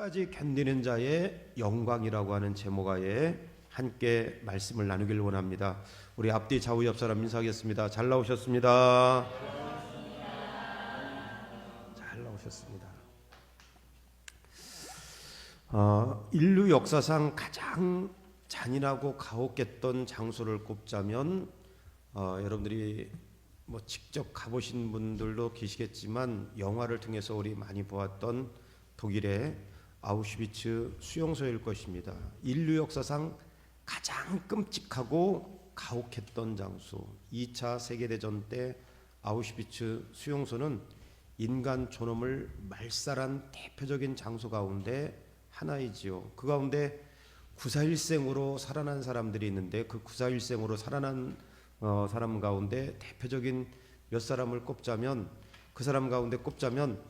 끝까지 견디는 자의 영광이라고 하는 제목하에 함께 말씀을 나누길 원합니다. 우리 앞뒤 좌우 옆 사람 인사하겠습니다. 잘 나오셨습니다. 잘 나오셨습니다. 인류 역사상 가장 잔인하고 가혹했던 장소를 꼽자면 여러분들이 직접 가보신 분들도 계시겠지만 영화를 통해서 우리 많이 보았던 독일의 아우슈비츠 수용소일 것입니다. 인류 역사상 가장 끔찍하고 가혹했던 장소, 2차 세계대전 때 아우슈비츠 수용소는 인간 존엄을 말살한 대표적인 장소 가운데 하나이지요. 그 가운데 9.4일생으로 살아난 사람들이 있는데 그 9.4일생으로 살아난 사람 가운데 대표적인 몇 사람을 꼽자면, 그 사람 가운데 꼽자면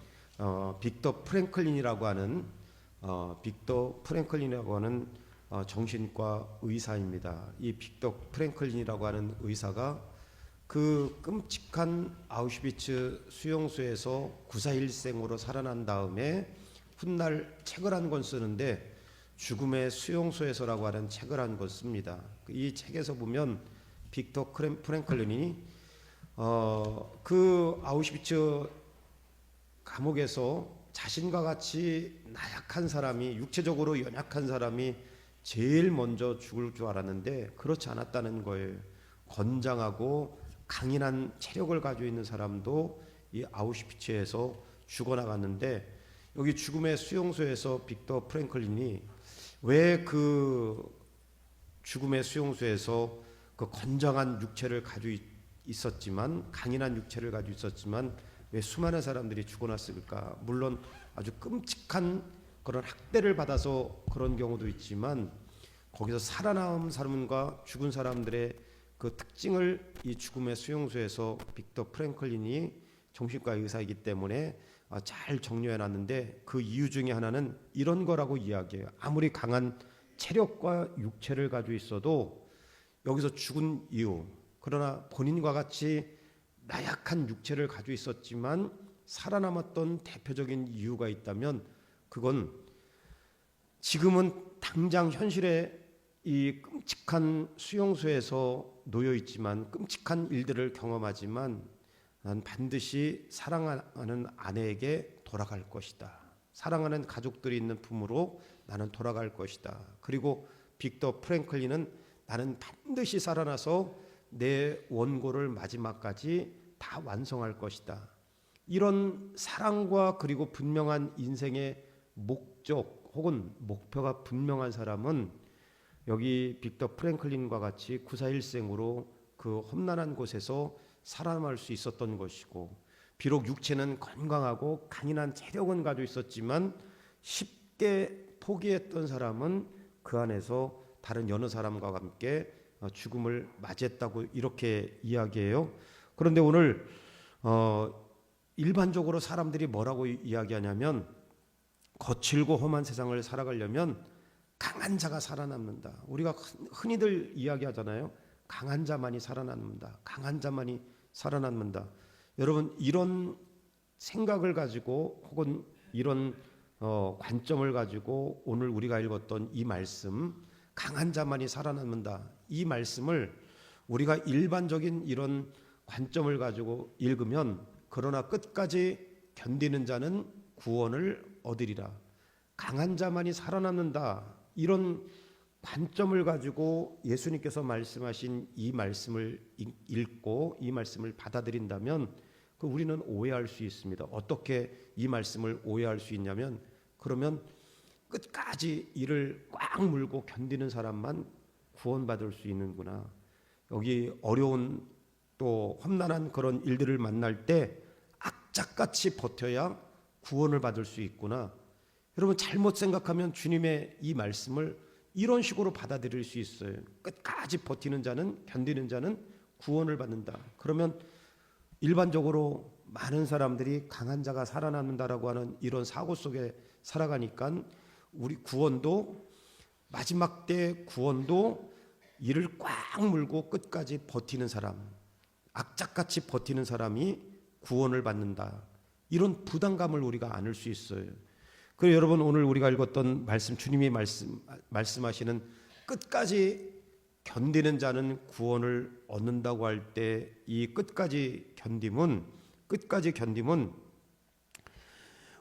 빅터 프랭클린이라고 하는 정신과 의사입니다. 이 빅터 프랭클린이라고 하는 의사가 그 끔찍한 아우슈비츠 수용소에서 9.4일생으로 살아난 다음에 훗날 책을 한 권 쓰는데 죽음의 수용소에서라고 하는 책을 한 권 씁니다. 이 책에서 보면 빅터 프랭클린이 그 아우슈비츠 감옥에서 자신과 같이 나약한 사람이, 육체적으로 연약한 사람이 제일 먼저 죽을 줄 알았는데 그렇지 않았다는 거예요. 건장하고 강인한 체력을 가지고 있는 사람도 이 아우슈비츠에서 죽어나갔는데, 여기 죽음의 수용소에서 빅터 프랭클린이 왜 그 죽음의 수용소에서 그 건장한 육체를 가지고 있었지만, 강인한 육체를 가지고 있었지만 왜 수많은 사람들이 죽어났을까? 물론 아주 끔찍한 그런 학대를 받아서 그런 경우도 있지만 거기서 살아남은 사람과 죽은 사람들의 그 특징을 이 죽음의 수용소에서 빅터 프랭클린이 정신과 의사이기 때문에 잘 정리해 놨는데, 그 이유 중에 하나는 이런 거라고 이야기해요. 아무리 강한 체력과 육체를 가지고 있어도 여기서 죽은 이유, 그러나 본인과 같이 나약한 육체를 가지고 있었지만 살아남았던 대표적인 이유가 있다면 그건 지금은 당장 현실에 이 끔찍한 수용소에서 놓여 있지만, 끔찍한 일들을 경험하지만 난 반드시 사랑하는 아내에게 돌아갈 것이다. 사랑하는 가족들이 있는 품으로 나는 돌아갈 것이다. 그리고 빅터 프랭클린은 나는 반드시 살아나서 내 원고를 마지막까지 다 완성할 것이다. 이런 사랑과 그리고 분명한 인생의 목적 혹은 목표가 분명한 사람은 여기 빅터 프랭클린과 같이 9.4일생으로 그 험난한 곳에서 살아남을 수 있었던 것이고, 비록 육체는 건강하고 강인한 체력은 가지고 있었지만 쉽게 포기했던 사람은 그 안에서 다른 여느 사람과 함께 죽음을 맞이했다고 이렇게 이야기해요. 그런데 오늘 일반적으로 사람들이 뭐라고 이야기하냐면, 거칠고 험한 세상을 살아가려면 강한 자가 살아남는다. 우리가 흔히들 이야기하잖아요. 강한 자만이 살아남는다. 강한 자만이 살아남는다. 여러분, 이런 생각을 가지고 혹은 이런 관점을 가지고 오늘 우리가 읽었던 이 말씀, 강한 자만이 살아남는다, 이 말씀을 우리가 일반적인 이런 관점을 가지고 읽으면, 그러나 끝까지 견디는 자는 구원을 얻으리라, 강한 자만이 살아남는다, 이런 관점을 가지고 예수님께서 말씀하신 이 말씀을 읽고 이 말씀을 받아들인다면 우리는 오해할 수 있습니다. 어떻게 이 말씀을 오해할 수 있냐면, 그러면 끝까지 이를 꽉 물고 견디는 사람만 구원받을 수 있는구나. 여기 어려운 또 험난한 그런 일들을 만날 때 악착같이 버텨야 구원을 받을 수 있구나. 여러분, 잘못 생각하면 주님의 이 말씀을 이런 식으로 받아들일 수 있어요. 끝까지 버티는 자는, 견디는 자는 구원을 받는다. 그러면 일반적으로 많은 사람들이 강한 자가 살아남는다라고 하는 이런 사고 속에 살아가니까 우리 구원도, 마지막 때 구원도 이를 꽉 물고 끝까지 버티는 사람, 악착같이 버티는 사람이 구원을 받는다. 이런 부담감을 우리가 안을 수 있어요. 그리고 여러분, 오늘 우리가 읽었던 말씀, 주님이 말씀하시는 끝까지 견디는 자는 구원을 얻는다고 할 때, 이 끝까지 견딤은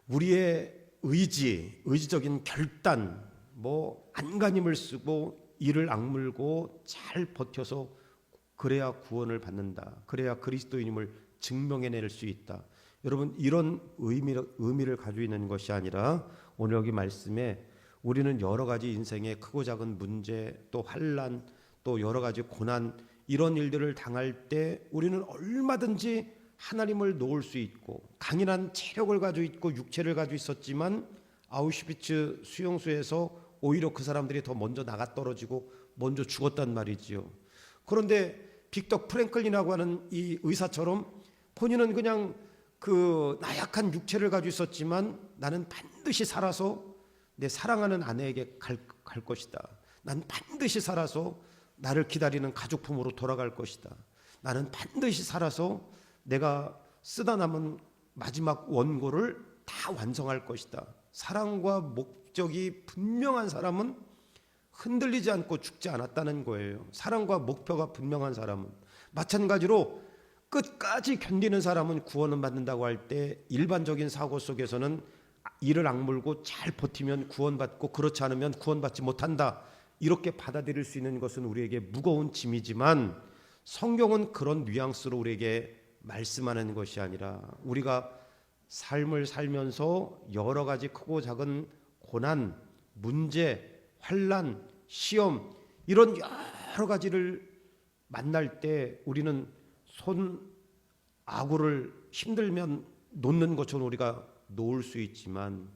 우리의 의지적인 결단, 안간힘을 쓰고 이를 악물고 잘 버텨서 그래야 구원을 받는다, 그래야 그리스도인임을 증명해낼 수 있다. 여러분, 이런 의미를 가지고 있는 것이 아니라 오늘 여기 말씀에 우리는 여러 가지 인생의 크고 작은 문제, 또 환난, 또 여러 가지 고난, 이런 일들을 당할 때 우리는 얼마든지 하나님을 놓을 수 있고 강인한 체력을 가지고 있고 육체를 가지고 있었지만 아우슈비츠 수용소에서 오히려 그 사람들이 더 먼저 나가 떨어지고 먼저 죽었단 말이지요. 그런데 빅터 프랭클린이라고 하는 이 의사처럼 본인은 그냥 그 나약한 육체를 가지고 있었지만 나는 반드시 살아서 내 사랑하는 아내에게 갈 것이다. 난 반드시 살아서 나를 기다리는 가족품으로 돌아갈 것이다. 나는 반드시 살아서 내가 쓰다 남은 마지막 원고를 다 완성할 것이다. 사랑과 목적이 분명한 사람은 흔들리지 않고 죽지 않았다는 거예요. 사랑과 목표가 분명한 사람은. 마찬가지로 끝까지 견디는 사람은 구원을 받는다고 할 때 일반적인 사고 속에서는 이를 악물고 잘 버티면 구원받고 그렇지 않으면 구원받지 못한다, 이렇게 받아들일 수 있는 것은 우리에게 무거운 짐이지만 성경은 그런 뉘앙스로 우리에게 말씀하는 것이 아니라 우리가 삶을 살면서 여러 가지 크고 작은 고난, 문제, 환난, 시험, 이런 여러 가지를 만날 때 우리는 아구를 힘들면 놓는 것처럼 우리가 놓을 수 있지만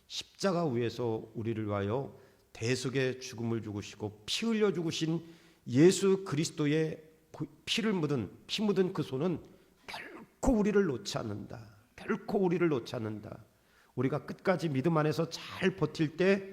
십자가 위에서 우리를 위하여 대속의 죽음을 죽으시고 피 흘려 죽으신 예수 그리스도의 피 묻은 그 손은 결코 우리를 놓지 않는다. 결코 우리를 놓지 않는다. 우리가 끝까지 믿음 안에서 잘 버틸 때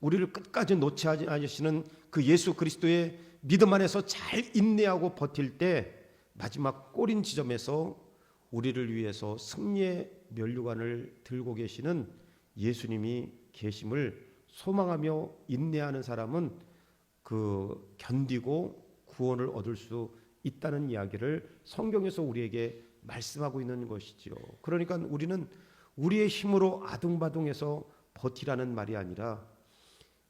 우리를 끝까지 놓지 않으시는 그 예수 그리스도의 믿음 안에서 잘 인내하고 버틸 때 마지막 꼬린 지점에서 우리를 위해서 승리의 면류관을 들고 계시는 예수님이 계심을 소망하며 인내하는 사람은 그 견디고 구원을 얻을 수 있다는 이야기를 성경에서 우리에게 말씀하고 있는 것이지요. 그러니까 우리는 우리의 힘으로 아둥바둥해서 버티라는 말이 아니라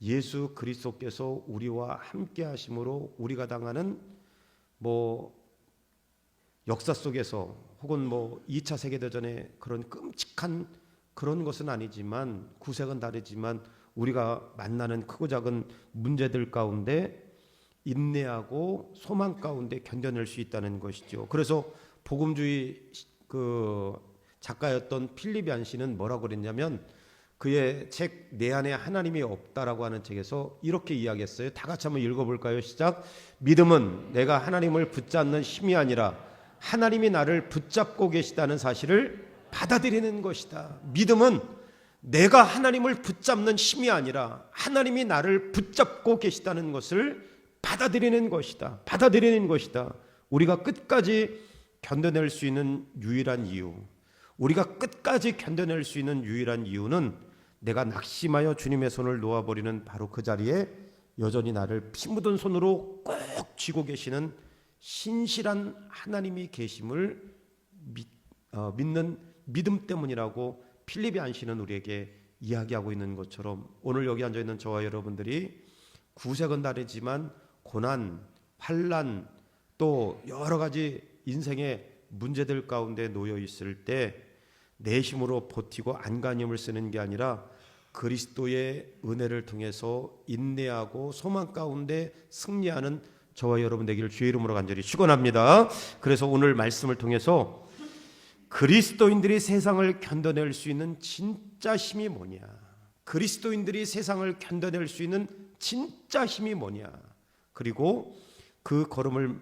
예수 그리스도께서 우리와 함께 하심으로 우리가 당하는 역사 속에서 혹은 2차 세계대전의 그런 끔찍한 그런 것은 아니지만 구색은 다르지만 우리가 만나는 크고 작은 문제들 가운데 인내하고 소망 가운데 견뎌낼 수 있다는 것이죠. 그래서 복음주의 그 작가였던 필립 얀 씨는 뭐라고 그랬냐면 그의 책 내 안에 하나님이 없다라고 하는 책에서 이렇게 이야기했어요. 다 같이 한번 읽어볼까요? 시작. 믿음은 내가 하나님을 붙잡는 힘이 아니라 하나님이 나를 붙잡고 계시다는 사실을 받아들이는 것이다. 믿음은 내가 하나님을 붙잡는 힘이 아니라 하나님이 나를 붙잡고 계시다는 것을 받아들이는 것이다. 받아들이는 것이다. 우리가 끝까지 견뎌낼 수 있는 유일한 이유, 우리가 끝까지 견뎌낼 수 있는 유일한 이유는 내가 낙심하여 주님의 손을 놓아버리는 바로 그 자리에 여전히 나를 피 묻은 손으로 꼭 쥐고 계시는 신실한 하나님이 계심을 믿는 믿음 때문이라고 필립 얀 씨는 우리에게 이야기하고 있는 것처럼 오늘 여기 앉아있는 저와 여러분들이 구색은 다르지만 고난, 환난, 또 여러 가지 인생의 문제들 가운데 놓여 있을 때 내 힘으로 버티고 안간힘을 쓰는 게 아니라 그리스도의 은혜를 통해서 인내하고 소망 가운데 승리하는 저와 여러분 되기를 주의 이름으로 간절히 축원합니다. 그래서 오늘 말씀을 통해서 그리스도인들이 세상을 견뎌낼 수 있는 진짜 힘이 뭐냐, 그리스도인들이 세상을 견뎌낼 수 있는 진짜 힘이 뭐냐, 그리고 그 걸음을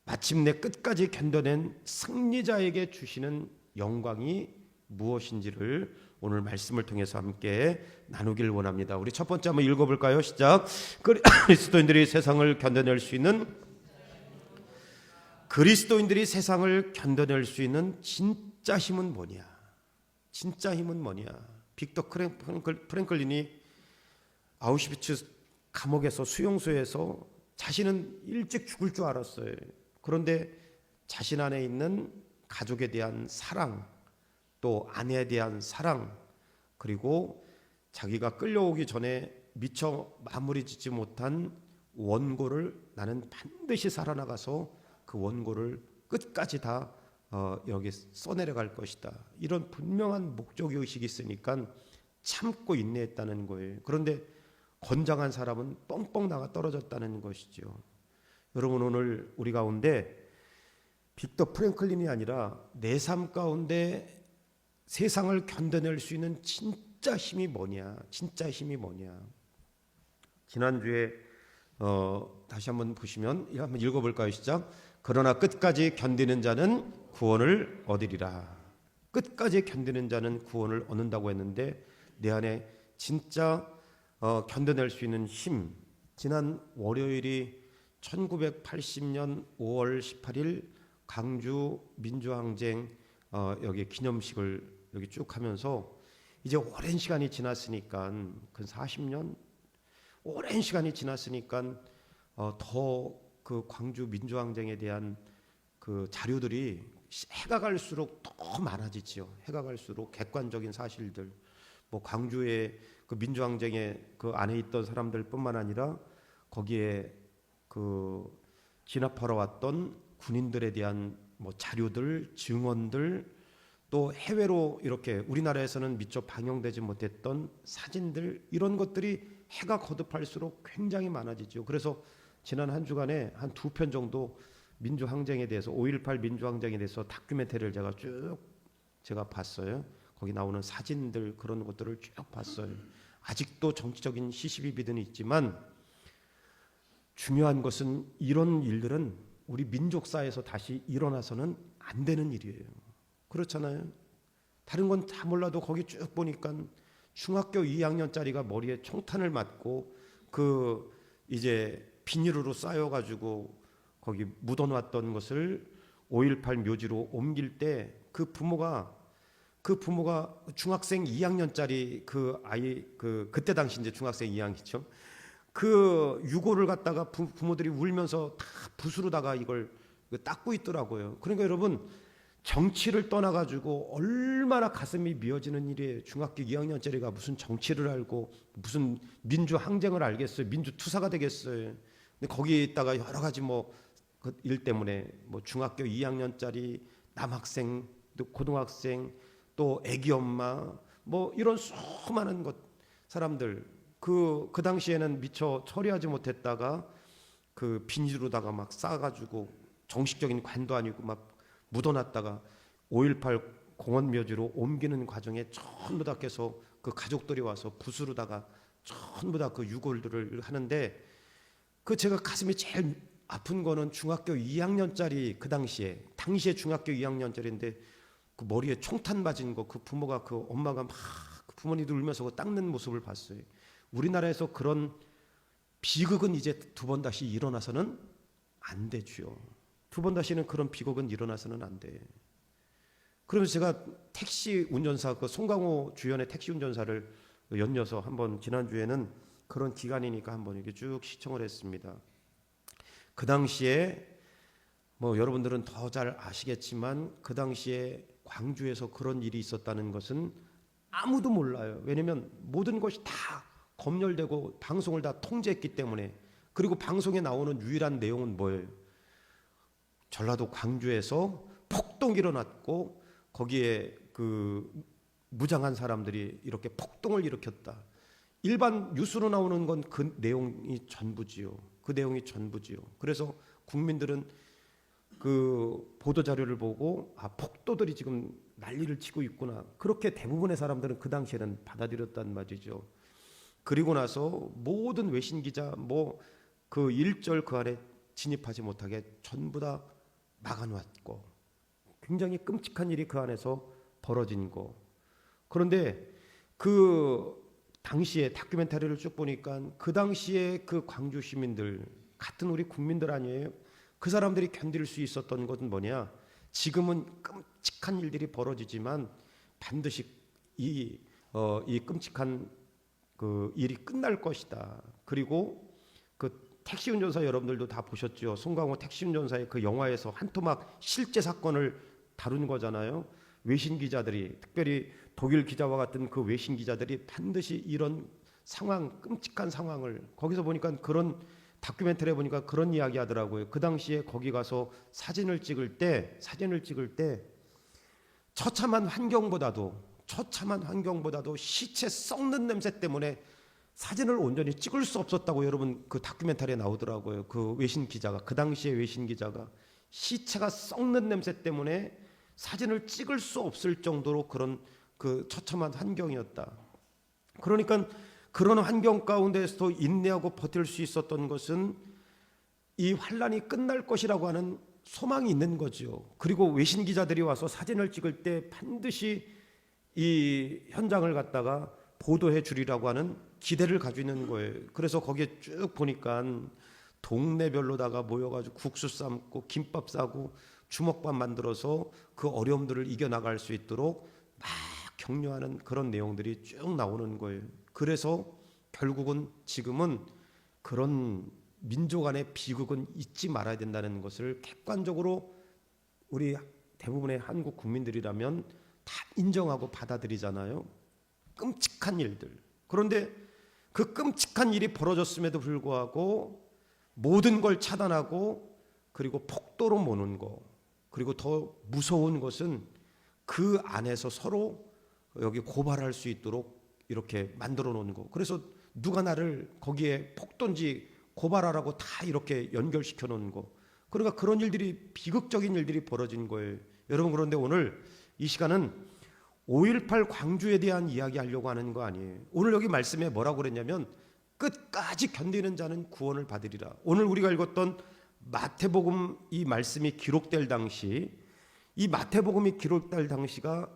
마침내 끝까지 견뎌낸 승리자에게 주시는 영광이 무엇인지를 오늘 말씀을 통해서 함께 나누길 원합니다. 우리 첫 번째 한번 읽어볼까요? 시작. 그리스도인들이 세상을 견뎌낼 수 있는 진짜 힘은 뭐냐? 진짜 힘은 뭐냐? 빅터 프랭클린이 아우슈비츠 감옥에서 수용소에서 자신은 일찍 죽을 줄 알았어요. 그런데 자신 안에 있는 가족에 대한 사랑, 또 아내에 대한 사랑, 그리고 자기가 끌려오기 전에 미처 마무리 짓지 못한 원고를 나는 반드시 살아나가서 그 원고를 끝까지 다 여기 써내려갈 것이다. 이런 분명한 목적의식이 있으니까 참고 인내했다는 거예요. 그런데 건장한 사람은 뻥뻥 나가 떨어졌다는 것이죠. 여러분, 오늘 우리 가운데 빅터 프랭클린이 아니라 내 삶 가운데 세상을 견뎌낼 수 있는 진짜 힘이 뭐냐? 진짜 힘이 뭐냐? 지난주에 다시 한번 보시면 한번 읽어볼까요? 시작. 그러나 끝까지 견디는 자는 구원을 얻으리라. 끝까지 견디는 자는 구원을 얻는다고 했는데 내 안에 진짜 견뎌낼 수 있는 힘. 지난 월요일이 1980년 5월 18일 광주 민주항쟁 여기 기념식을 여기 쭉 하면서 이제 오랜 시간이 지났으니까 그 40년 오랜 시간이 지났으니까 더 그 광주 민주항쟁에 대한 그 자료들이 해가 갈수록 더 많아지지요. 해가 갈수록 객관적인 사실들, 뭐 광주의 그 민주항쟁에 그 안에 있던 사람들뿐만 아니라 거기에 그 진압하러 왔던 군인들에 대한 뭐 자료들, 증언들, 또 해외로 이렇게 우리나라에서는 미처 방영되지 못했던 사진들, 이런 것들이 해가 거듭할수록 굉장히 많아지죠. 그래서 지난 한 주간에 한 2편 정도 민주항쟁에 대해서 5.18 민주항쟁에 대해서 다큐멘터리를 제가 봤어요. 거기 나오는 사진들, 그런 것들을 쭉 봤어요. 아직도 정치적인 시시비비는 있지만 중요한 것은 이런 일들은 우리 민족사에서 다시 일어나서는 안 되는 일이에요. 그렇잖아요. 다른 건 다 몰라도 거기 쭉 보니까 중학교 2학년짜리가 머리에 총탄을 맞고 그 이제 비닐으로 쌓여가지고 거기 묻어놨던 것을 5.18 묘지로 옮길 때 그 부모가 중학생 2학년짜리 그 아이 그때 당시 이제 중학생 2학년이죠. 그 유골을 갖다가 부모들이 울면서 다 붓으로다가 이걸 닦고 있더라고요. 그러니까 여러분, 정치를 떠나가지고 얼마나 가슴이 미어지는 일이에요. 중학교 2학년짜리가 무슨 정치를 알고 무슨 민주항쟁을 알겠어요. 민주투사가 되겠어요. 근데 거기에 있다가 여러 가지 그 일 때문에 중학교 2학년짜리 남학생, 또 고등학생, 또 애기 엄마, 이런 수많은 사람들, 그 당시에는 미처 처리하지 못했다가 그 비닐로다가 막 싸가지고 정식적인 관도 아니고 막 묻어놨다가 5.18 공원 묘지로 옮기는 과정에 전부 다 깨서 그 가족들이 와서 붓으로다가 전부 다 그 유골들을 하는데, 그 제가 가슴이 제일 아픈 거는 중학교 2학년짜리, 그 당시에 중학교 2학년짜리인데 그 머리에 총탄 맞은 거, 그 부모가, 그 엄마가 막 그 부모님들 울면서 그 닦는 모습을 봤어요. 우리나라에서 그런 비극은 이제 두 번 다시 일어나서는 안 되죠. 두 번 다시는 그런 비극은 일어나서는 안 돼. 그러면서 제가 택시 운전사, 그 송강호 주연의 택시 운전사를 연이어서 한번 지난주에는 그런 기간이니까 한번 이렇게 쭉 시청을 했습니다. 그 당시에 여러분들은 더 잘 아시겠지만 그 당시에 광주에서 그런 일이 있었다는 것은 아무도 몰라요. 왜냐하면 모든 것이 다 검열되고 방송을 다 통제했기 때문에. 그리고 방송에 나오는 유일한 내용은 뭐예요? 전라도 광주에서 폭동이 일어났고 거기에 그 무장한 사람들이 이렇게 폭동을 일으켰다. 일반 뉴스로 나오는 건 그 내용이 전부지요. 그 내용이 전부지요. 그래서 국민들은 그 보도 자료를 보고 폭도들이 지금 난리를 치고 있구나. 그렇게 대부분의 사람들은 그 당시에는 받아들였단 말이죠. 그리고 나서 모든 외신 기자 그 일절 그 안에 진입하지 못하게 전부 다 막아놨고, 굉장히 끔찍한 일이 그 안에서 벌어진 거. 그런데 그 당시에 다큐멘터리를 쭉 보니까 그 당시에 그 광주 시민들, 같은 우리 국민들 아니에요? 그 사람들이 견딜 수 있었던 것은 뭐냐? 지금은 끔찍한 일들이 벌어지지만 반드시 이 끔찍한 그 일이 끝날 것이다. 그리고 그 택시 운전사 여러분들도 다 보셨죠. 송강호 택시 운전사의 그 영화에서 한 토막 실제 사건을 다룬 거잖아요. 외신 기자들이, 특별히 독일 기자와 같은 그 외신 기자들이 반드시 이런 상황, 끔찍한 상황을, 거기서 보니까 그런 다큐멘터리에 보니까 그런 이야기 하더라고요. 그 당시에 거기 가서 사진을 찍을 때 처참한 환경보다도 시체 썩는 냄새 때문에 사진을 온전히 찍을 수 없었다고 여러분 그 다큐멘터리에 나오더라고요. 그 외신 기자가, 그 당시에 외신 기자가 시체가 썩는 냄새 때문에 사진을 찍을 수 없을 정도로 그런 그 처참한 환경이었다. 그러니까 그런 환경 가운데서도 인내하고 버틸 수 있었던 것은 이 환란이 끝날 것이라고 하는 소망이 있는 거죠. 그리고 외신 기자들이 와서 사진을 찍을 때 반드시 이 현장을 갖다가 보도해 주리라고 하는 기대를 가지고 있는 거예요. 그래서 거기에 쭉 보니까 동네별로다가 모여가지고 국수 삶고 김밥 싸고 주먹밥 만들어서 그 어려움들을 이겨나갈 수 있도록 막 격려하는 그런 내용들이 쭉 나오는 거예요. 그래서 결국은 지금은 그런 민족 간의 비극은 잊지 말아야 된다는 것을 객관적으로 우리 대부분의 한국 국민들이라면 다 인정하고 받아들이잖아요. 끔찍한 일들. 그런데 그 끔찍한 일이 벌어졌음에도 불구하고 모든 걸 차단하고 그리고 폭도로 모는 거, 그리고 더 무서운 것은 그 안에서 서로 여기 고발할 수 있도록 이렇게 만들어 놓은 거. 그래서 누가 나를 거기에 폭도인지 고발하라고 다 이렇게 연결시켜 놓은 거. 그러니까 그런 일들이, 비극적인 일들이 벌어진 거예요. 여러분, 그런데 오늘 이 시간은 5.18 광주에 대한 이야기 하려고 하는 거 아니에요. 오늘 여기 말씀에 뭐라고 그랬냐면 끝까지 견디는 자는 구원을 받으리라. 오늘 우리가 읽었던 마태복음 이 말씀이 기록될 당시, 이 마태복음이 기록될 당시가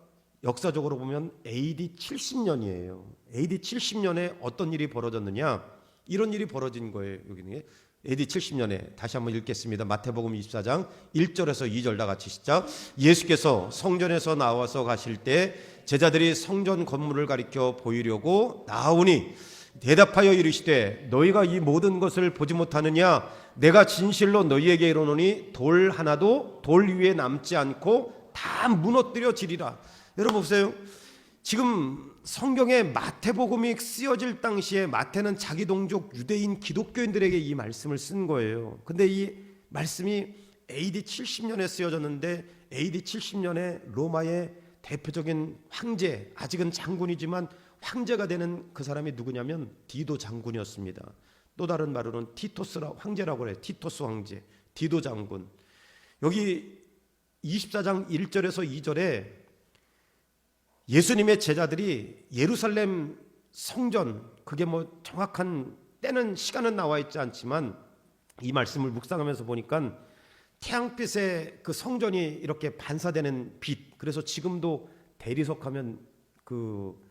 역사적으로 보면 AD 70년이에요. AD 70년에 어떤 일이 벌어졌느냐? 이런 일이 벌어진 거예요. 여기는 AD 70년에 다시 한번 읽겠습니다. 마태복음 24장 1절에서 2절 다 같이 시작. 예수께서 성전에서 나와서 가실 때 제자들이 성전 건물을 가리켜 보이려고 나오니 대답하여 이르시되 너희가 이 모든 것을 보지 못하느냐? 내가 진실로 너희에게 이르노니 돌 하나도 돌 위에 남지 않고 다 무너뜨려지리라. 여러분 보세요. 지금 성경에 마태복음이 쓰여질 당시에 마태는 자기 동족 유대인 기독교인들에게 이 말씀을 쓴 거예요. 근데 이 말씀이 AD 70년에 쓰여졌는데 AD 70년에 로마의 대표적인 황제, 아직은 장군이지만 황제가 되는 그 사람이 누구냐면 디도 장군이었습니다. 또 다른 말로는 티토스라 황제라고 해요. 티토스 황제, 디도 장군. 여기 24장 1절에서 2절에 예수님의 제자들이 예루살렘 성전, 그게 뭐 정확한 때는 시간은 나와 있지 않지만 이 말씀을 묵상하면서 보니까 태양빛에 그 성전이 이렇게 반사되는 빛. 그래서 지금도 대리석 하면 그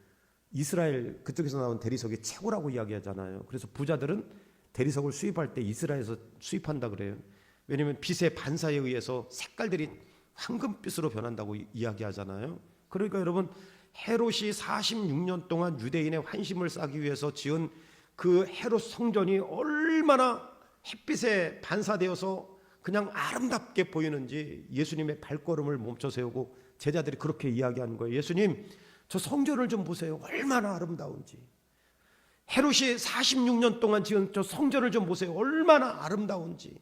이스라엘 그쪽에서 나온 대리석이 최고라고 이야기하잖아요. 그래서 부자들은 대리석을 수입할 때 이스라엘에서 수입한다 그래요. 왜냐하면 빛의 반사에 의해서 색깔들이 황금빛으로 변한다고 이야기하잖아요. 그러니까 여러분, 헤롯이 46년 동안 유대인의 환심을 사기 위해서 지은 그 헤롯 성전이 얼마나 햇빛에 반사되어서 그냥 아름답게 보이는지 예수님의 발걸음을 멈춰 세우고 제자들이 그렇게 이야기하는 거예요. 예수님, 저 성전을 좀 보세요. 얼마나 아름다운지. 헤롯이 46년 동안 지은 저 성전을 좀 보세요. 얼마나 아름다운지.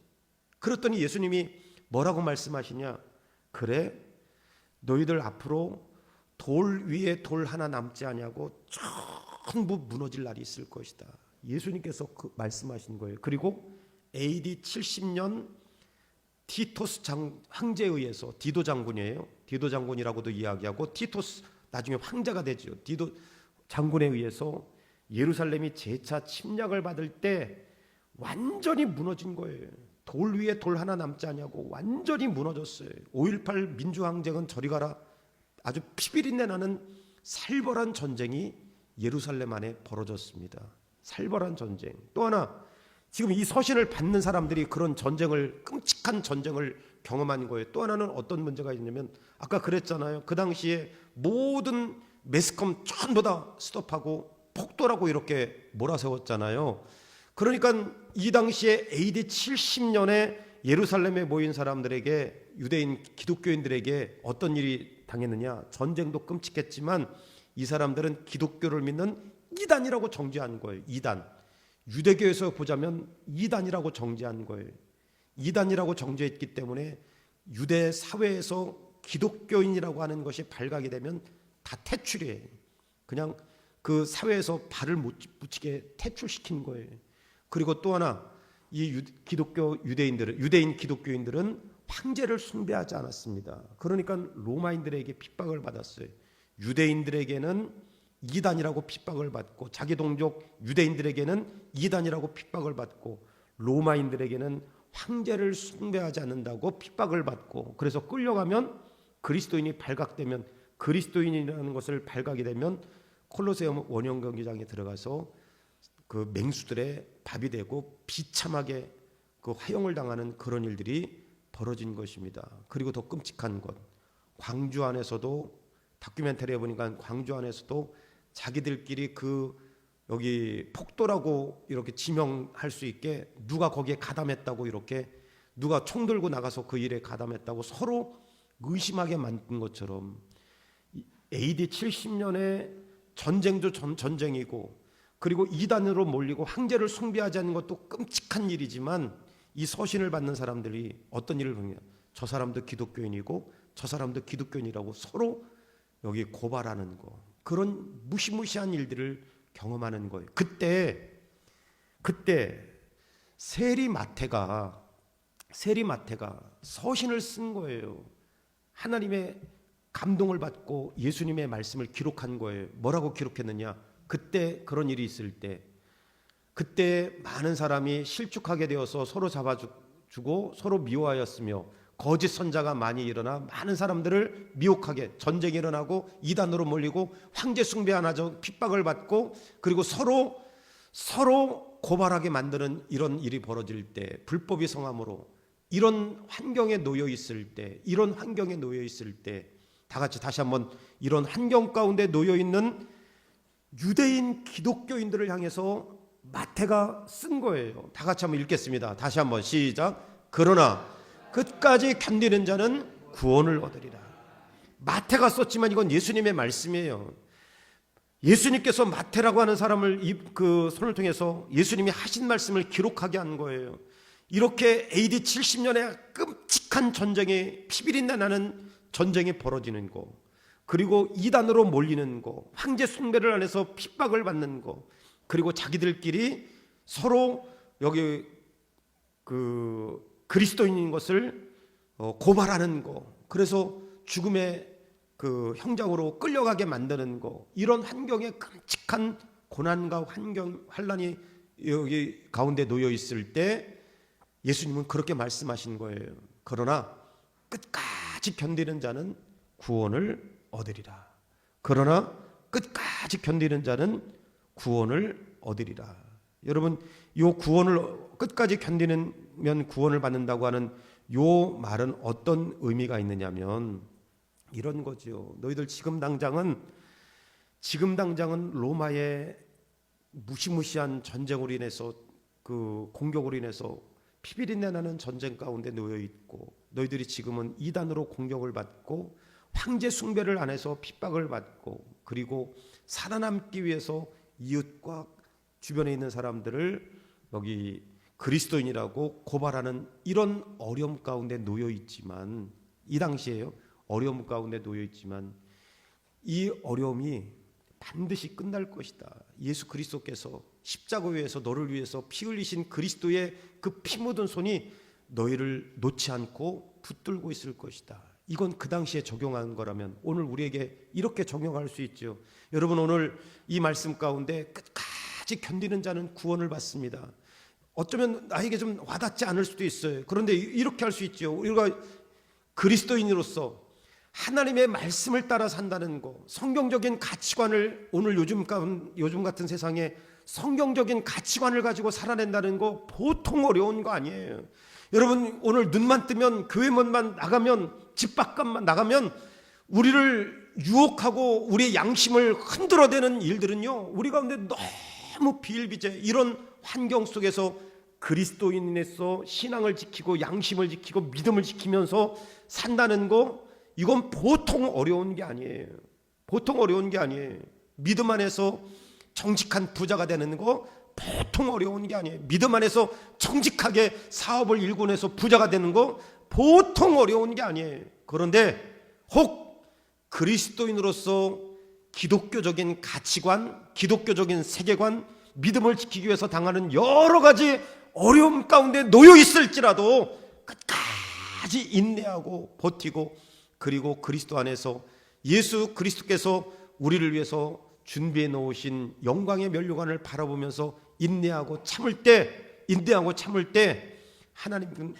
그랬더니 예수님이 뭐라고 말씀하시냐? 그래, 너희들 앞으로 돌 위에 돌 하나 남지 아니하고 전부 무너질 날이 있을 것이다. 예수님께서 그 말씀하신 거예요. 그리고 AD 70년 티토스 황제에 의해서, 디도 장군이에요. 디도 장군이라고도 이야기하고 티토스 나중에 황제가 되죠. 디도 장군에 의해서 예루살렘이 재차 침략을 받을 때 완전히 무너진 거예요. 돌 위에 돌 하나 남지 아니하고 완전히 무너졌어요. 5.18 민주항쟁은 저리 가라. 아주 피비린내 나는 살벌한 전쟁이 예루살렘 안에 벌어졌습니다. 살벌한 전쟁. 또 하나, 지금 이 서신을 받는 사람들이 그런 전쟁을, 끔찍한 전쟁을 경험한 거예요. 또 하나는 어떤 문제가 있냐면 아까 그랬잖아요. 그 당시에 모든 매스컴 전부 다 스톱하고 폭도라고 이렇게 몰아세웠잖아요. 그러니까 이 당시에 AD 70년에 예루살렘에 모인 사람들에게, 유대인 기독교인들에게 어떤 일이 당했느냐? 전쟁도 끔찍했지만 이 사람들은 기독교를 믿는 이단이라고 정죄한 거예요. 이단. 유대교에서 보자면 이단이라고 정죄한 거예요. 이단이라고 정죄했기 때문에 유대 사회에서 기독교인이라고 하는 것이 발각이 되면 다 퇴출이에요. 그냥 그 사회에서 발을 못 붙이게 퇴출시킨 거예요. 그리고 또 하나, 이 유대인 기독교인들은 황제를 숭배하지 않았습니다. 그러니까 로마인들에게 핍박을 받았어요. 유대인들에게는 이단이라고 핍박을 받고, 자기 동족 유대인들에게는 이단이라고 핍박을 받고, 로마인들에게는 황제를 숭배하지 않는다고 핍박을 받고, 그래서 끌려가면 그리스도인이 발각되면, 그리스도인이라는 것을 발각이 되면 콜로세움 원형 경기장에 들어가서 그 맹수들의 밥이 되고 비참하게 그 화형을 당하는 그런 일들이 벌어진 것입니다. 그리고 더 끔찍한 것, 광주 안에서도, 다큐멘터리에 보니까 광주 안에서도 자기들끼리 그 여기 폭도라고 이렇게 지명할 수 있게 누가 거기에 가담했다고, 이렇게 누가 총 들고 나가서 그 일에 가담했다고 서로 의심하게 만든 것처럼, AD 70년에 전쟁도 전쟁이고, 그리고 이단으로 몰리고 황제를 숭배하지 않는 것도 끔찍한 일이지만, 이 서신을 받는 사람들이 어떤 일을 보냐, 저 사람도 기독교인이고 저 사람도 기독교인이라고 서로 여기 고발하는 거, 그런 무시무시한 일들을 경험하는 거예요. 그때 세리마태가 서신을 쓴 거예요. 하나님의 감동을 받고 예수님의 말씀을 기록한 거예요. 뭐라고 기록했느냐? 그때 그런 일이 있을 때, 그때 많은 사람이 실족하게 되어서 서로 잡아주고 서로 미워하였으며, 거짓 선자가 많이 일어나 많은 사람들을 미혹하게, 전쟁이 일어나고 이단으로 몰리고 황제 숭배 안 하죠. 핍박을 받고, 그리고 서로 고발하게 만드는 이런 일이 벌어질 때, 불법이 성함으로 이런 환경에 놓여 있을 때, 다 같이 다시 한번 이런 환경 가운데 놓여 있는 유대인 기독교인들을 향해서 마태가 쓴 거예요. 다 같이 한번 읽겠습니다. 다시 한번 시작. 그러나 끝까지 견디는 자는 구원을 얻으리라. 마태가 썼지만 이건 예수님의 말씀이에요. 예수님께서 마태라고 하는 사람을 그 손을 통해서 예수님이 하신 말씀을 기록하게 한 거예요. 이렇게 AD 70년에 끔찍한 전쟁이, 피비린내 나는 전쟁이 벌어지는 거, 그리고 이단으로 몰리는 거, 황제 숭배를 안에서 핍박을 받는 거, 그리고 자기들끼리 서로 여기 그 그리스도인인 것을 고발하는 거, 그래서 죽음의 그 형장으로 끌려가게 만드는 거, 이런 환경에 끔찍한 고난과 환란이 여기 가운데 놓여 있을 때 예수님은 그렇게 말씀하신 거예요. 그러나 끝까지 견디는 자는 구원을 얻으리라. 그러나 끝까지 견디는 자는 구원을 얻으리라. 여러분, 이 구원을 끝까지 견디면 구원을 받는다고 하는 이 말은 어떤 의미가 있느냐면 이런 거죠. 너희들 지금 당장은 로마의 무시무시한 전쟁으로 인해서, 그 공격으로 인해서 피비린내 나는 전쟁 가운데 놓여 있고, 너희들이 지금은 이단으로 공격을 받고 황제 숭배를 안에서 핍박을 받고, 그리고 살아남기 위해서 이웃과 주변에 있는 사람들을 여기 그리스도인이라고 고발하는 이런 어려움 가운데 놓여 있지만, 이 당시에요, 어려움 가운데 놓여 있지만 이 어려움이 반드시 끝날 것이다. 예수 그리스도께서 십자가 위에서 너를 위해서 피 흘리신 그리스도의 그 피 묻은 손이 너희를 놓지 않고 붙들고 있을 것이다. 이건 그 당시에 적용한 거라면 오늘 우리에게 이렇게 적용할 수 있죠. 여러분, 오늘 이 말씀 가운데 끝까지 견디는 자는 구원을 받습니다. 어쩌면 나에게 좀 와닿지 않을 수도 있어요. 그런데 이렇게 할 수 있죠. 우리가 그리스도인으로서 하나님의 말씀을 따라 산다는 거, 성경적인 가치관을, 오늘 요즘 같은 세상에 성경적인 가치관을 가지고 살아낸다는 거 보통 어려운 거 아니에요. 여러분, 오늘 눈만 뜨면, 교회 문만 나가면, 집 밖만 나가면 우리를 유혹하고 우리의 양심을 흔들어대는 일들은요, 우리 가운데 너무 비일비재. 이런 환경 속에서 그리스도인으로서 신앙을 지키고 양심을 지키고 믿음을 지키면서 산다는 거, 이건 보통 어려운 게 아니에요. 보통 어려운 게 아니에요. 믿음 안에서 정직한 부자가 되는 거 보통 어려운 게 아니에요. 믿음 안에서 정직하게 사업을 일궈내서 부자가 되는 거 보통 어려운 게 아니에요. 그런데 혹 그리스도인으로서 기독교적인 가치관, 기독교적인 세계관, 믿음을 지키기 위해서 당하는 여러 가지 어려움 가운데 놓여 있을지라도 끝까지 인내하고 버티고, 그리고 그리스도 안에서 예수 그리스도께서 우리를 위해서 준비해 놓으신 영광의 면류관을 바라보면서 인내하고 참을 때 하나님은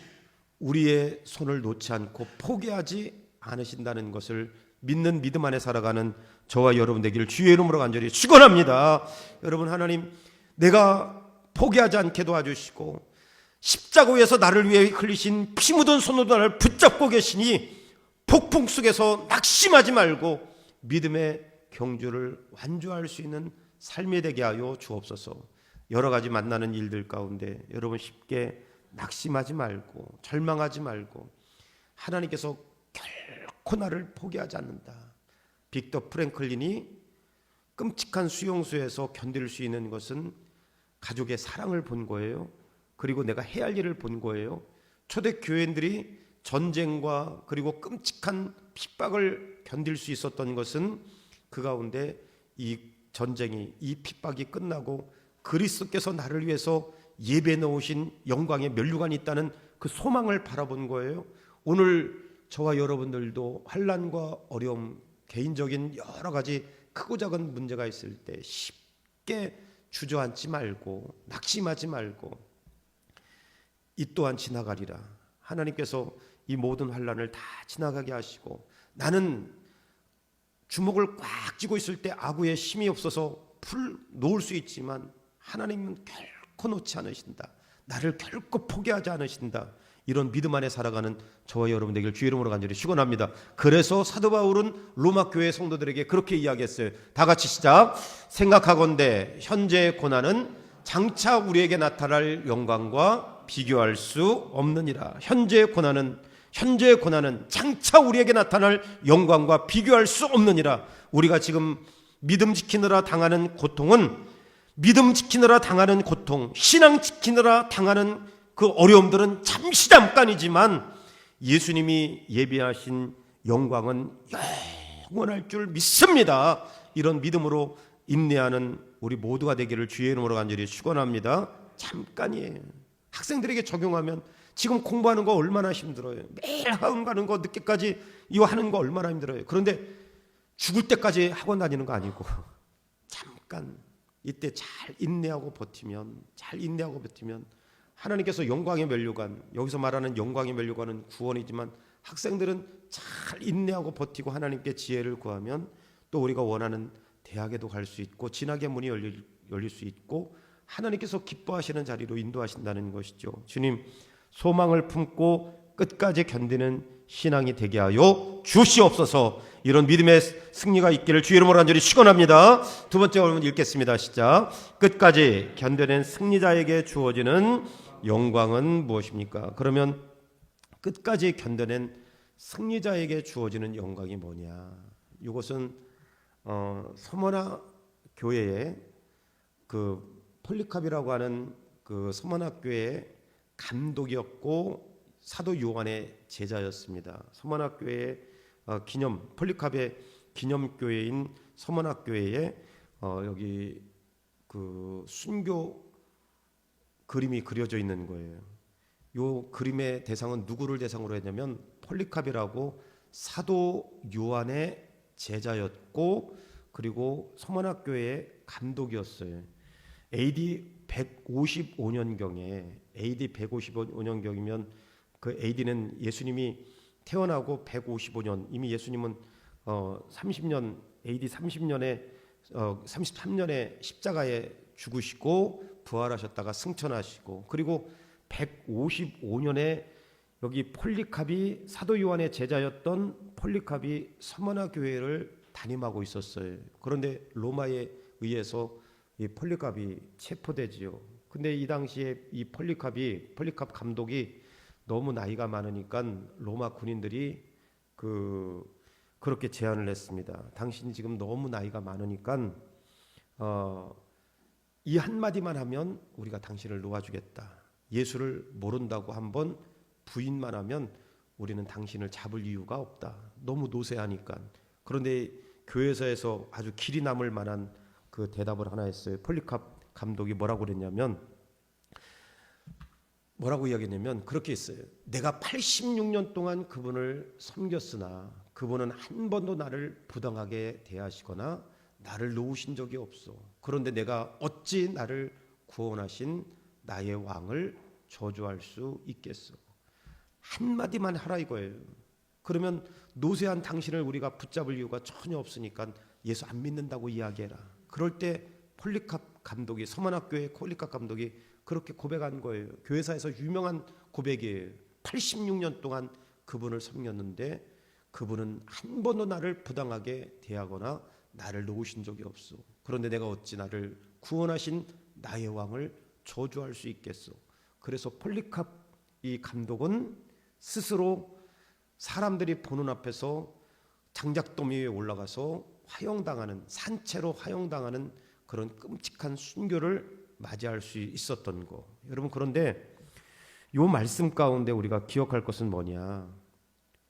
우리의 손을 놓지 않고 포기하지 않으신다는 것을 믿는 믿음 안에 살아가는 저와 여러분 되기를 주의 이름으로 간절히 축원합니다. 여러분, 하나님 내가 포기하지 않게 도와주시고 십자가 위에서 나를 위해 흘리신 피 묻은 손으로 나를 붙잡고 계시니 폭풍 속에서 낙심하지 말고 믿음의 경주를 완주할 수 있는 삶이 되게 하여 주옵소서. 여러 가지 만나는 일들 가운데 여러분 쉽게 낙심하지 말고 절망하지 말고, 하나님께서 결코 나를 포기하지 않는다. 빅터 프랭클린이 끔찍한 수용소에서 견딜 수 있는 것은 가족의 사랑을 본 거예요. 그리고 내가 해야 할 일을 본 거예요. 초대 교회인들이 전쟁과 그리고 끔찍한 핍박을 견딜 수 있었던 것은 그 가운데 이 전쟁이, 이 핍박이 끝나고 그리스도께서 나를 위해서 예배 놓으신 영광의 면류관이 있다는 그 소망을 바라본 거예요. 오늘 저와 여러분들도 환난과 어려움, 개인적인 여러 가지 크고 작은 문제가 있을 때 쉽게 주저앉지 말고 낙심하지 말고, 이 또한 지나가리라. 하나님께서 이 모든 환난을 다 지나가게 하시고, 나는 주먹을 꽉 쥐고 있을 때 아구에 힘이 없어서 풀 놓을 수 있지만 하나님은 결코 놓지 않으신다. 나를 결코 포기하지 않으신다. 이런 믿음 안에 살아가는 저와 여러분 되길 주의 이름으로 간절히 축원합니다. 그래서 사도 바울은 로마 교회 성도들에게 그렇게 이야기했어요. 다 같이 시작. 생각하건대 현재의 고난은 장차 우리에게 나타날 영광과 비교할 수 없느니라. 현재의 고난은 장차 우리에게 나타날 영광과 비교할 수 없느니라. 우리가 지금 믿음 지키느라 당하는 고통은, 믿음 지키느라 당하는 고통, 신앙 지키느라 당하는 그 어려움들은 잠깐이지만 예수님이 예비하신 영광은 영원할 줄 믿습니다. 이런 믿음으로 인내하는 우리 모두가 되기를 주의 이름으로 간절히 축원합니다. 잠깐이에요. 학생들에게 적용하면 지금 공부하는 거 얼마나 힘들어요. 매일 학원 가는 거, 늦게까지 이거 하는 거 얼마나 힘들어요. 그런데 죽을 때까지 학원 다니는 거 아니고 잠깐 이때 잘 인내하고 버티면 하나님께서 영광의 면류관, 여기서 말하는 영광의 면류관은 구원이지만 학생들은 잘 인내하고 버티고 하나님께 지혜를 구하면 또 우리가 원하는 대학에도 갈 수 있고 진학의 문이 열릴 수 있고 하나님께서 기뻐하시는 자리로 인도하신다는 것이죠. 주님, 소망을 품고 끝까지 견디는 신앙이 되게 하여 주시옵소서. 이런 믿음의 승리가 있기를 주의 이름으로 간절히 축원합니다. 두 번째 여러분 읽겠습니다. 시작. 끝까지 견뎌낸 승리자에게 주어지는 영광은 무엇입니까? 그러면 끝까지 견뎌낸 승리자에게 주어지는 영광이 뭐냐? 이것은 서머나 교회의 그 폴리캅이라고 하는 그 서머나 교회의 감독이었고 사도 요한의 제자였습니다. 서머나 교회의 폴리캅의 기념교회인 서머나 교회에 여기 그 순교 그림이 그려져 있는 거예요. 요 그림의 대상은 누구를 대상으로 했냐면 폴리캅이라고 사도 요한의 제자였고 그리고 서머나 교회의 감독이었어요. AD 155년경에 AD 155년경이면 그 AD는 예수님이 태어나고 155년, 이미 예수님은 30년 AD 30년에 33년에 십자가에 죽으시고 부활하셨다가 승천하시고, 그리고 155년에 여기 폴리캅이 사도 요한의 제자였던 폴리캅이 서머나 교회를 담임하고 있었어요. 그런데 로마에 의해서 이 폴리캅이 체포되지요. 근데 이 당시에 이 폴리캅 감독이 너무 나이가 많으니까 로마 군인들이 그렇게 제안을 했습니다. 당신이 지금 너무 나이가 많으니까 이 한마디만 하면 우리가 당신을 놓아주겠다. 예수를 모른다고 한번 부인만 하면 우리는 당신을 잡을 이유가 없다. 너무 노쇠하니까. 그런데 교회에서 아주 길이 남을 만한 그 대답을 하나 했어요. 폴리캅 감독이 뭐라고 이야기했냐면 그렇게 했어요. 내가 86년 동안 그분을 섬겼으나 그분은 한 번도 나를 부당하게 대하시거나 나를 놓으신 적이 없어. 그런데 내가 어찌 나를 구원하신 나의 왕을 저주할 수 있겠어. 한마디만 하라 이거예요. 그러면 노쇠한 당신을 우리가 붙잡을 이유가 전혀 없으니까 예수 안 믿는다고 이야기해라. 그럴 때 폴리캅 감독이, 서만학교의 폴리캅 감독이 그렇게 고백한 거예요. 교회사에서 유명한 고백이에요. 86년 동안 그분을 섬겼는데 그분은 한 번도 나를 부당하게 대하거나 나를 놓으신 적이 없어. 그런데 내가 어찌 나를 구원하신 나의 왕을 저주할 수 있겠어. 그래서 폴리캅 이 감독은 스스로 사람들이 보는 앞에서 장작더미 위에 올라가서 산채로 화형당하는 그런 끔찍한 순교를 맞이할 수 있었던 거. 여러분, 그런데 이 말씀 가운데 우리가 기억할 것은 뭐냐?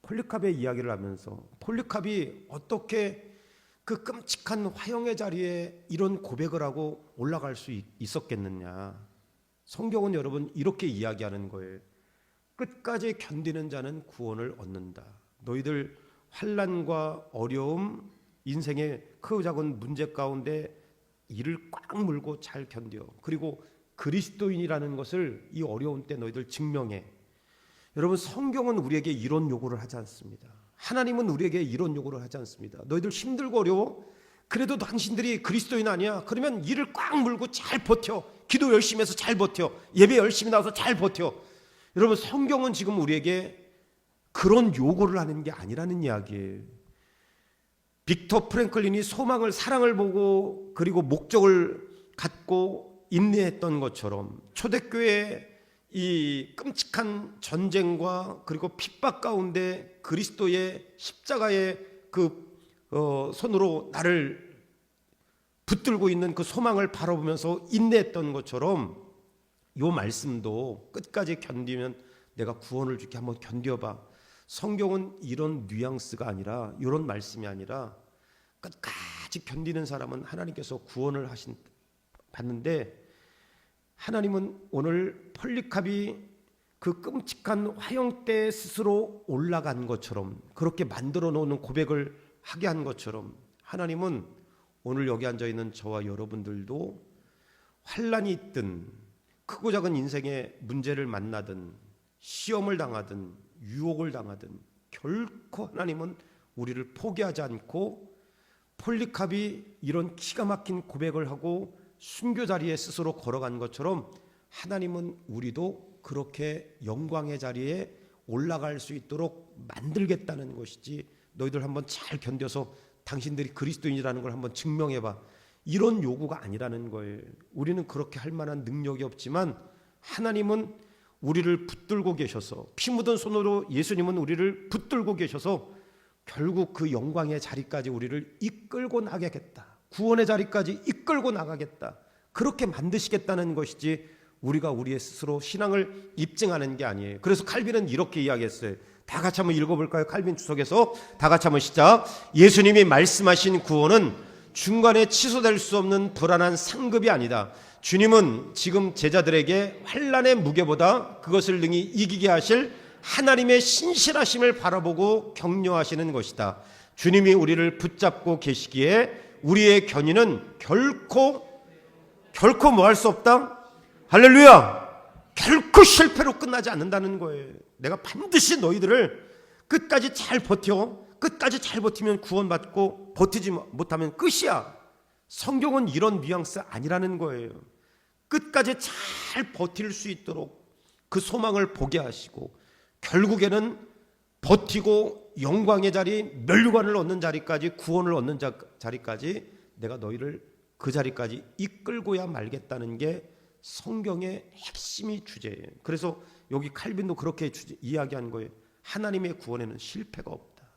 폴리캅의 이야기를 하면서 폴리캅이 어떻게 그 끔찍한 화형의 자리에 이런 고백을 하고 올라갈 수 있었겠느냐? 성경은 여러분 이렇게 이야기하는 거예요. 끝까지 견디는 자는 구원을 얻는다. 너희들 환난과 어려움, 인생의 크고 작은 문제 가운데 이를 꽉 물고 잘 견뎌. 그리고 그리스도인이라는 것을 이 어려운 때 너희들 증명해. 여러분, 성경은 우리에게 이런 요구를 하지 않습니다. 하나님은 우리에게 이런 요구를 하지 않습니다. 너희들 힘들고 어려워? 그래도 당신들이 그리스도인 아니야? 그러면 이를 꽉 물고 잘 버텨. 기도 열심히 해서 잘 버텨. 예배 열심히 나와서 잘 버텨. 여러분, 성경은 지금 우리에게 그런 요구를 하는 게 아니라는 이야기예요. 빅터 프랭클린이 소망을, 사랑을 보고 그리고 목적을 갖고 인내했던 것처럼 초대교회의 이 끔찍한 전쟁과 그리고 핍박 가운데 그리스도의 십자가의 손으로 나를 붙들고 있는 그 소망을 바라보면서 인내했던 것처럼 이 말씀도 끝까지 견디면 내가 구원을 주게 한번 견뎌봐. 성경은 이런 뉘앙스가 아니라, 이런 말씀이 아니라 끝까지 견디는 사람은 하나님께서 구원을 받는데, 하나님은 오늘 폴리캅이 그 끔찍한 화형대에 스스로 올라간 것처럼, 그렇게 만들어 놓는 고백을 하게 한 것처럼, 하나님은 오늘 여기 앉아있는 저와 여러분들도 환난이 있든 크고 작은 인생의 문제를 만나든 시험을 당하든 유혹을 당하든 결코 하나님은 우리를 포기하지 않고, 폴리캅이 이런 기가 막힌 고백을 하고 순교 자리에 스스로 걸어간 것처럼 하나님은 우리도 그렇게 영광의 자리에 올라갈 수 있도록 만들겠다는 것이지, 너희들 한번 잘 견뎌서 당신들이 그리스도인이라는 걸 한번 증명해봐, 이런 요구가 아니라는 거예요. 우리는 그렇게 할 만한 능력이 없지만 하나님은 우리를 붙들고 계셔서, 피 묻은 손으로 예수님은 우리를 붙들고 계셔서 결국 그 영광의 자리까지 우리를 이끌고 나가겠다, 구원의 자리까지 이끌고 나가겠다, 그렇게 만드시겠다는 것이지 우리가 우리의 스스로 신앙을 입증하는 게 아니에요. 그래서 칼빈은 이렇게 이야기했어요. 다 같이 한번 읽어볼까요? 칼빈 주석에서 다 같이 한번 시작. 예수님이 말씀하신 구원은 중간에 취소될 수 없는 불안한 상급이 아니다. 주님은 지금 제자들에게 환난의 무게보다 그것을 능히 이기게 하실 하나님의 신실하심을 바라보고 격려하시는 것이다. 주님이 우리를 붙잡고 계시기에 우리의 견인은 결코 뭐 할 수 없다? 할렐루야! 결코 실패로 끝나지 않는다는 거예요. 내가 반드시 너희들을 끝까지 잘 버티면 구원받고, 버티지 못하면 끝이야. 성경은 이런 뉘앙스 아니라는 거예요. 끝까지 잘 버틸 수 있도록 그 소망을 보게 하시고, 결국에는 버티고 영광의 자리, 멸류관을 얻는 자리까지, 구원을 얻는 자리까지 내가 너희를 그 자리까지 이끌고야 말겠다는 게 성경의 핵심이 주제예요. 그래서 여기 칼빈도 그렇게 이야기한 거예요. 하나님의 구원에는 실패가 없다.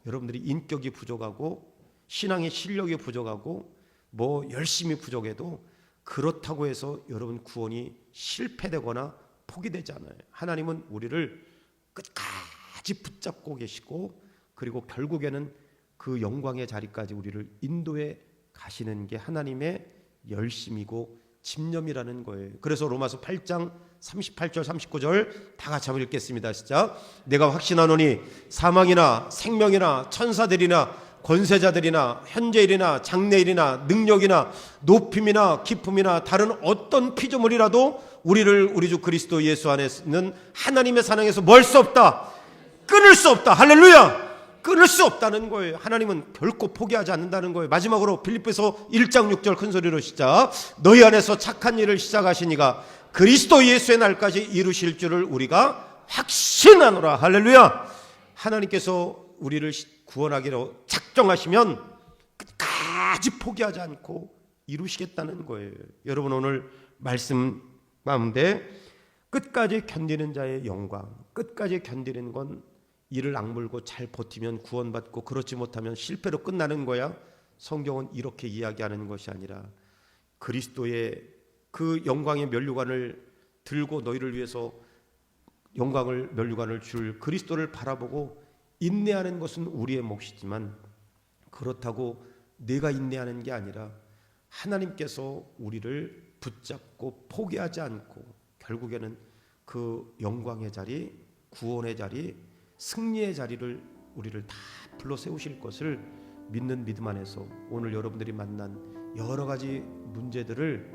여러분들이 인격이 부족하고 신앙의 실력이 부족하고 뭐 열심히 부족해도 그렇다고 해서 여러분 구원이 실패되거나 포기되지 않아요. 하나님은 우리를 끝까지 붙잡고 계시고 그리고 결국에는 그 영광의 자리까지 우리를 인도해 가시는 게 하나님의 열심이고 집념이라는 거예요. 그래서 로마서 8장 38절 39절 다 같이 한번 읽겠습니다. 시작. 내가 확신하노니 사망이나 생명이나 천사들이나 권세자들이나 현재일이나 장래일이나 능력이나 높임이나 깊음이나 다른 어떤 피조물이라도 우리를 우리 주 그리스도 예수 안에 있는 하나님의 사랑에서 멀 수 없다, 끊을 수 없다. 할렐루야. 끊을 수 없다는 거예요. 하나님은 결코 포기하지 않는다는 거예요. 마지막으로 빌립보서 1장 6절 큰 소리로 시작. 너희 안에서 착한 일을 시작하시니가 그리스도 예수의 날까지 이루실 줄을 우리가 확신하노라. 할렐루야. 하나님께서 우리를 구원하기로 작정하시면 끝까지 포기하지 않고 이루시겠다는 거예요. 여러분 오늘 말씀 가운데 끝까지 견디는 자의 영광, 끝까지 견디는 건 이를 악물고 잘 버티면 구원받고 그렇지 못하면 실패로 끝나는 거야. 성경은 이렇게 이야기하는 것이 아니라 그리스도의 그 영광의 면류관을 들고 너희를 위해서 영광을 면류관을 줄 그리스도를 바라보고 인내하는 것은 우리의 몫이지만 그렇다고 내가 인내하는 게 아니라 하나님께서 우리를 붙잡고 포기하지 않고 결국에는 그 영광의 자리, 구원의 자리, 승리의 자리를 우리를 다 불러 세우실 것을 믿는 믿음 안에서 오늘 여러분들이 만난 여러 가지 문제들을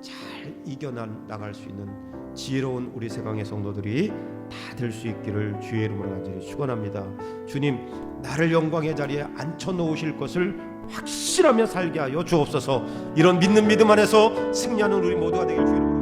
잘 이겨나갈 수 있는 지혜로운 우리 세강의 성도들이 다 될 수 있기를 주의 이름으로 간절히 축원합니다. 주님, 나를 영광의 자리에 앉혀 놓으실 것을 확실하며 살게 하여 주옵소서. 이런 믿는 믿음 안에서 승리하는 우리 모두가 되길 주의 이름으로